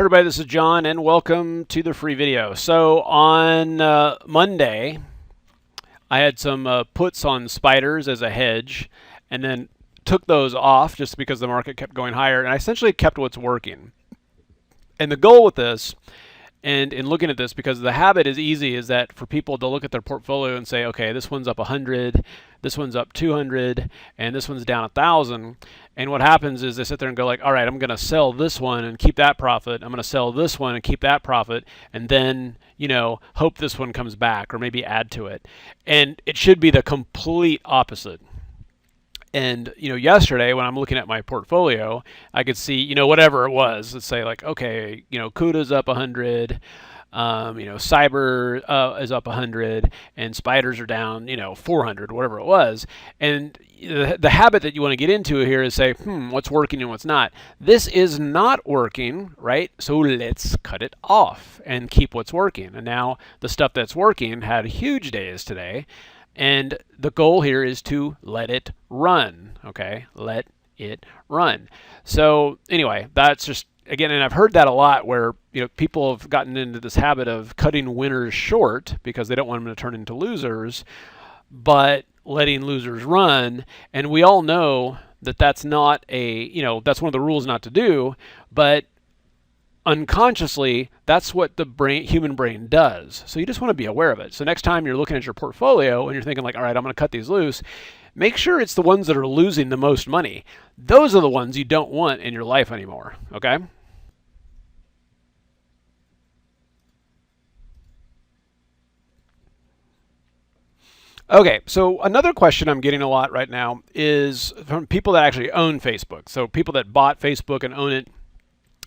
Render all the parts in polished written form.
Everybody, this is John, and welcome to the free video. So on Monday, I had some puts on spiders as a hedge, and then took those off just because the market kept going higher, and I essentially kept what's working. And the goal with this, and in looking at this, because the habit is easy, is that for people to look at their portfolio and say, okay, this one's up 100, this one's up 200, and this one's down 1,000. And what happens is they sit there and go like, all right, I'm going to sell this one and keep that profit. I'm going to sell this one and keep that profit, and then, hope this one comes back or maybe add to it. And it should be the complete opposite. And yesterday when I'm looking at my portfolio, I could see whatever it was. Let's say like, okay, CUDA's up 100, Cyber is up 100, and spiders are down 400, whatever it was. And the habit that you want to get into here is say, what's working and what's not. This is not working, right? So let's cut it off and keep what's working. And now the stuff that's working had huge days today. And the goal here is to let it run, okay? Let it run. So anyway, that's just, again, and I've heard that a lot where, people have gotten into this habit of cutting winners short because they don't want them to turn into losers, but letting losers run. And we all know that that's not that's one of the rules not to do, but unconsciously, that's what the human brain does. So you just want to be aware of it. So next time you're looking at your portfolio and you're thinking like, all right, I'm going to cut these loose, make sure it's the ones that are losing the most money. Those are the ones you don't want in your life anymore, okay? Okay, so another question I'm getting a lot right now is from people that actually own Facebook. So people that bought Facebook and own it,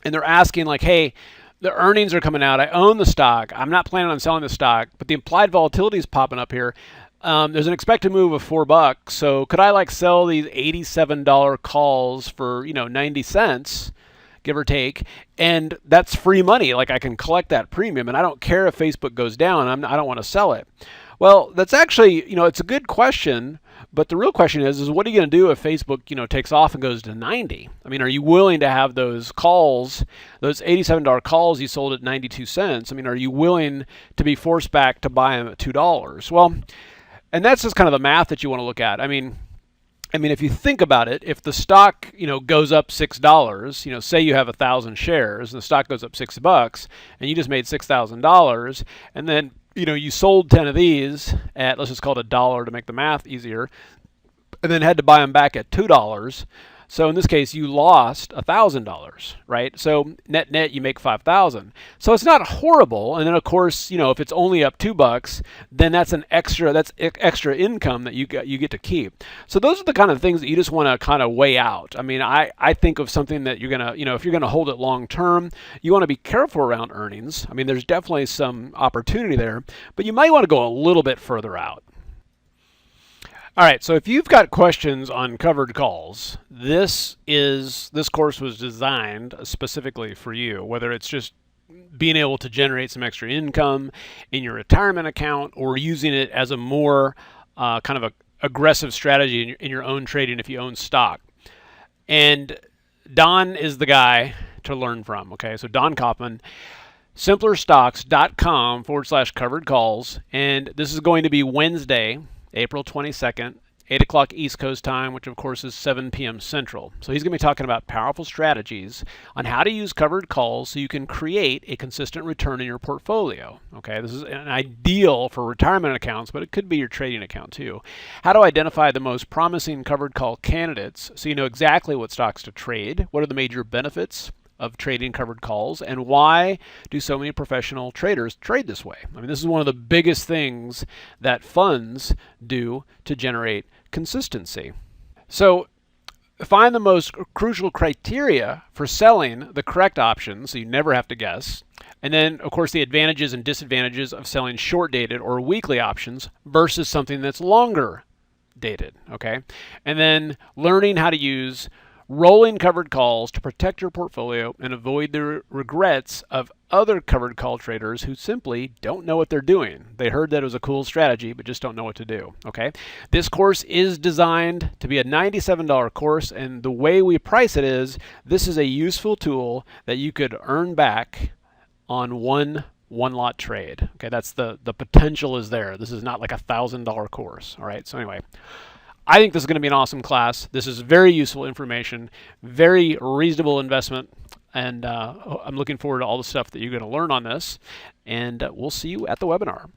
and they're asking like, hey, the earnings are coming out. I own the stock. I'm not planning on selling the stock, but the implied volatility is popping up here. There's an expected move of $4. So could I like sell these $87 calls for 90 cents, give or take, and that's free money. Like I can collect that premium, and I don't care if Facebook goes down. I don't want to sell it. Well, that's actually it's a good question. But the real question is what are you going to do if Facebook, takes off and goes to 90? I mean, are you willing to have those calls, those $87 calls you sold at 92 cents? I mean, are you willing to be forced back to buy them at $2? Well, and that's just kind of the math that you want to look at. I mean, if you think about it, if the stock, goes up $6, say you have 1,000 shares and the stock goes up $6 and you just made $6,000, and then you sold 10 of these at, let's just call it $1 to make the math easier, and then had to buy them back at $2. So in this case, you lost $1,000, right? So net you make $5,000. So it's not horrible. And then of course, if it's only up $2, then that's extra income that you get to keep. So those are the kind of things that you just want to kind of weigh out. I mean, I think of something that you're gonna, if you're gonna hold it long term, you want to be careful around earnings. I mean, there's definitely some opportunity there, but you might want to go a little bit further out. All right, so if you've got questions on covered calls, this course was designed specifically for you, whether it's just being able to generate some extra income in your retirement account or using it as a more kind of a aggressive strategy in your own trading if you own stock. And Don is the guy to learn from, okay? So Don Kaufman, simplerstocks.com/covered calls, and this is going to be Wednesday, April 22nd, 8 o'clock East Coast time, which of course is 7 p.m. Central. So he's going to be talking about powerful strategies on how to use covered calls so you can create a consistent return in your portfolio. Okay, this is an ideal for retirement accounts, but it could be your trading account too. How to identify the most promising covered call candidates so you know exactly what stocks to trade, what are the major benefits of trading covered calls, and why do so many professional traders trade this way? I mean, this is one of the biggest things that funds do to generate consistency. So find the most crucial criteria for selling the correct option so you never have to guess. And then, of course, the advantages and disadvantages of selling short-dated or weekly options versus something that's longer dated, okay? And then learning how to use rolling covered calls to protect your portfolio and avoid the regrets of other covered call traders who simply don't know what they're doing. They heard that it was a cool strategy, but just don't know what to do. Okay. This course is designed to be a $97 course, and the way we price it is this is a useful tool that you could earn back on one lot trade. Okay, that's the potential is there. This is not like $1,000 course. All right. So anyway, I think this is going to be an awesome class. This is very useful information, very reasonable investment, and I'm looking forward to all the stuff that you're going to learn on this. And we'll see you at the webinar.